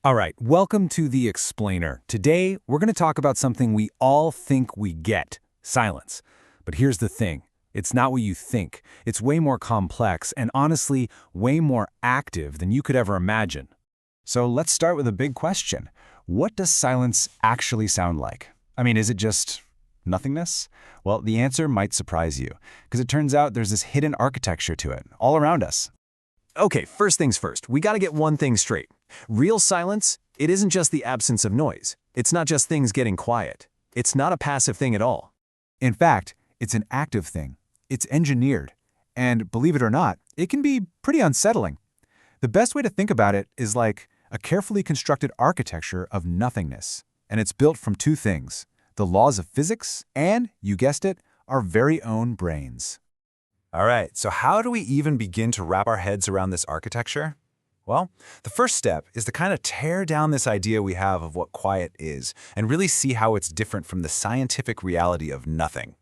All right, welcome to The Explainer. Today, we're going to talk about something we all think we get, silence. But here's the thing. It's not what you think. It's way more complex and honestly, way more active than you could ever imagine. So let's start with a big question. What does silence actually sound like? I mean, is it just nothingness? Well, the answer might surprise you, because it turns out there's this hidden architecture to it, all around us. Okay, first things first, we gotta get one thing straight. Real silence, it isn't just the absence of noise. It's not just things getting quiet. It's not a passive thing at all. In fact, it's an active thing. It's engineered. And believe it or not, it can be pretty unsettling. The best way to think about it is like a carefully constructed architecture of nothingness. And it's built from two things: the laws of physics and, you guessed it, our very own brains. All right, so how do we even begin to wrap our heads around this architecture? Well, the first step is to kind of tear down this idea we have of what quiet is and really see how it's different from the scientific reality of nothing.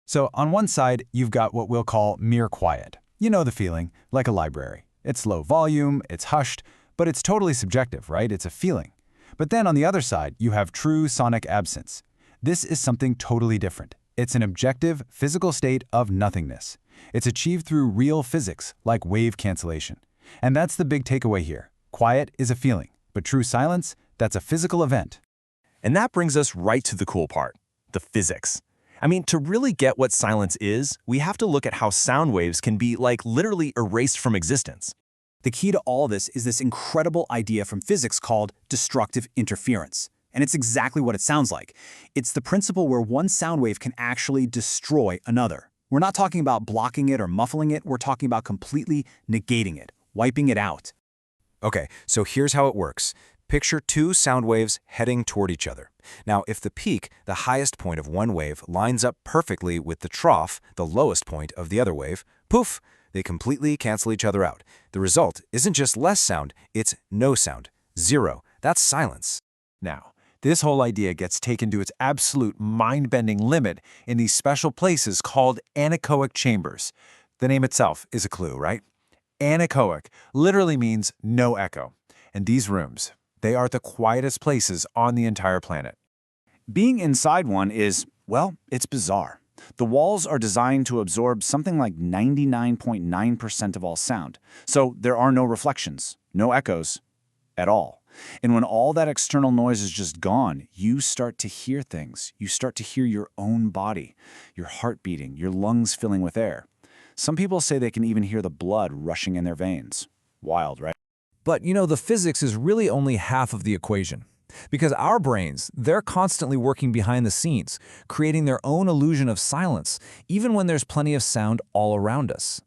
So on one side, you've got what we'll call mere quiet. You know the feeling, like a library. It's low volume, it's hushed, but it's totally subjective, right? It's a feeling. But then on the other side, you have true sonic absence. This is something totally different. It's an objective, physical state of nothingness. It's achieved through real physics, like wave cancellation. And that's the big takeaway here. Quiet is a feeling, but true silence, that's a physical event. And that brings us right to the cool part, the physics. I mean, to really get what silence is, we have to look at how sound waves can be literally erased from existence. The key to all this is this incredible idea from physics called destructive interference. And it's exactly what it sounds like. It's the principle where one sound wave can actually destroy another. We're not talking about blocking it or muffling it, we're talking about completely negating it, wiping it out. Okay, so here's how it works. Picture two sound waves heading toward each other. Now, if the peak, the highest point of one wave, lines up perfectly with the trough, the lowest point of the other wave, poof, they completely cancel each other out. The result isn't just less sound, it's no sound. Zero. That's silence. Now, this whole idea gets taken to its absolute mind-bending limit in these special places called anechoic chambers. The name itself is a clue, right? Anechoic literally means no echo. And these rooms, they are the quietest places on the entire planet. Being inside one is, well, it's bizarre. The walls are designed to absorb something like 99.9% of all sound. So there are no reflections, no echoes at all. And when all that external noise is just gone, you start to hear things. You start to hear your own body, your heart beating, your lungs filling with air. Some people say they can even hear the blood rushing in their veins. Wild, right? But you know, the physics is really only half of the equation. Because our brains, they're constantly working behind the scenes, creating their own illusion of silence, even when there's plenty of sound all around us.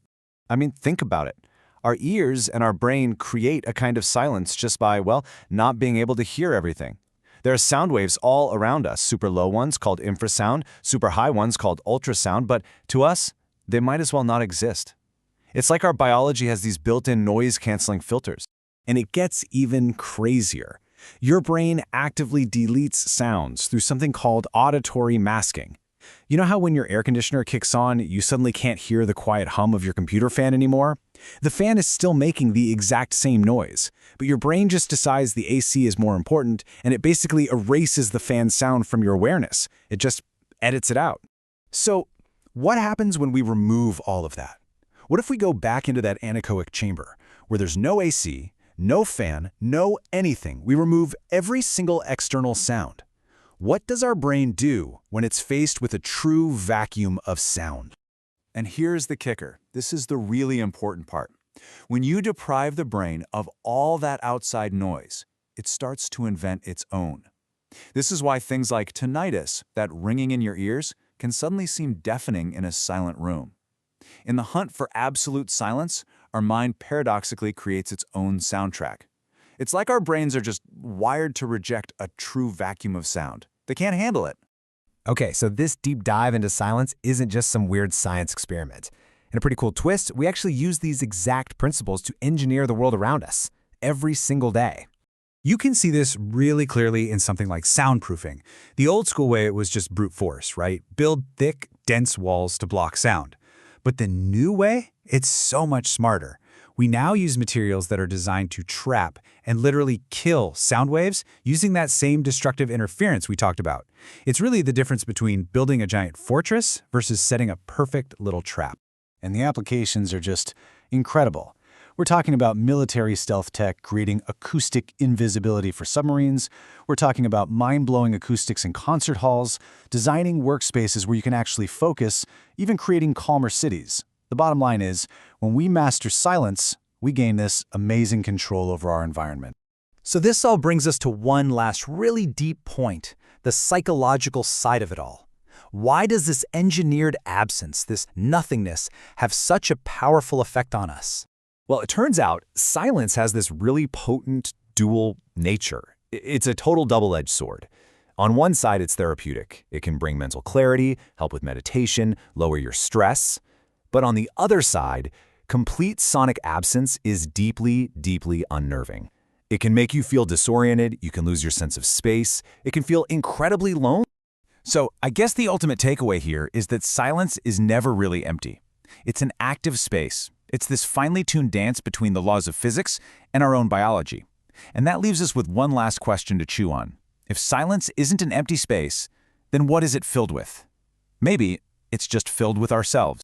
I mean, think about it. Our ears and our brain create a kind of silence just by, well, not being able to hear everything. There are sound waves all around us, super low ones called infrasound, super high ones called ultrasound, but to us, they might as well not exist. It's like our biology has these built-in noise-canceling filters. And it gets even crazier. Your brain actively deletes sounds through something called auditory masking. You know how when your air conditioner kicks on, you suddenly can't hear the quiet hum of your computer fan anymore? The fan is still making the exact same noise, but your brain just decides the AC is more important, and it basically erases the fan sound from your awareness. It just edits it out. So, what happens when we remove all of that? What if we go back into that anechoic chamber, where there's no AC, no fan, no anything? We remove every single external sound. What does our brain do when it's faced with a true vacuum of sound? And here's the kicker. This is the really important part. When you deprive the brain of all that outside noise, it starts to invent its own. This is why things like tinnitus, that ringing in your ears, can suddenly seem deafening in a silent room. In the hunt for absolute silence, our mind paradoxically creates its own soundtrack. It's like our brains are just wired to reject a true vacuum of sound. They can't handle it. Okay, so this deep dive into silence isn't just some weird science experiment. In a pretty cool twist, we actually use these exact principles to engineer the world around us, every single day. You can see this really clearly in something like soundproofing. The old school way, it was just brute force, right? Build thick, dense walls to block sound. But the new way, it's so much smarter. We now use materials that are designed to trap and literally kill sound waves using that same destructive interference we talked about. It's really the difference between building a giant fortress versus setting a perfect little trap. And the applications are just incredible. We're talking about military stealth tech creating acoustic invisibility for submarines. We're talking about mind-blowing acoustics in concert halls, designing workspaces where you can actually focus, even creating calmer cities. The bottom line is, when we master silence, we gain this amazing control over our environment. So this all brings us to one last really deep point, the psychological side of it all. Why does this engineered absence, this nothingness, have such a powerful effect on us? Well, it turns out silence has this really potent dual nature. It's a total double-edged sword. On one side, it's therapeutic. It can bring mental clarity, help with meditation, lower your stress. But on the other side, complete sonic absence is deeply, deeply unnerving. It can make you feel disoriented, you can lose your sense of space, it can feel incredibly lonely. So I guess the ultimate takeaway here is that silence is never really empty. It's an active space. It's this finely tuned dance between the laws of physics and our own biology. And that leaves us with one last question to chew on. If silence isn't an empty space, then what is it filled with? Maybe it's just filled with ourselves.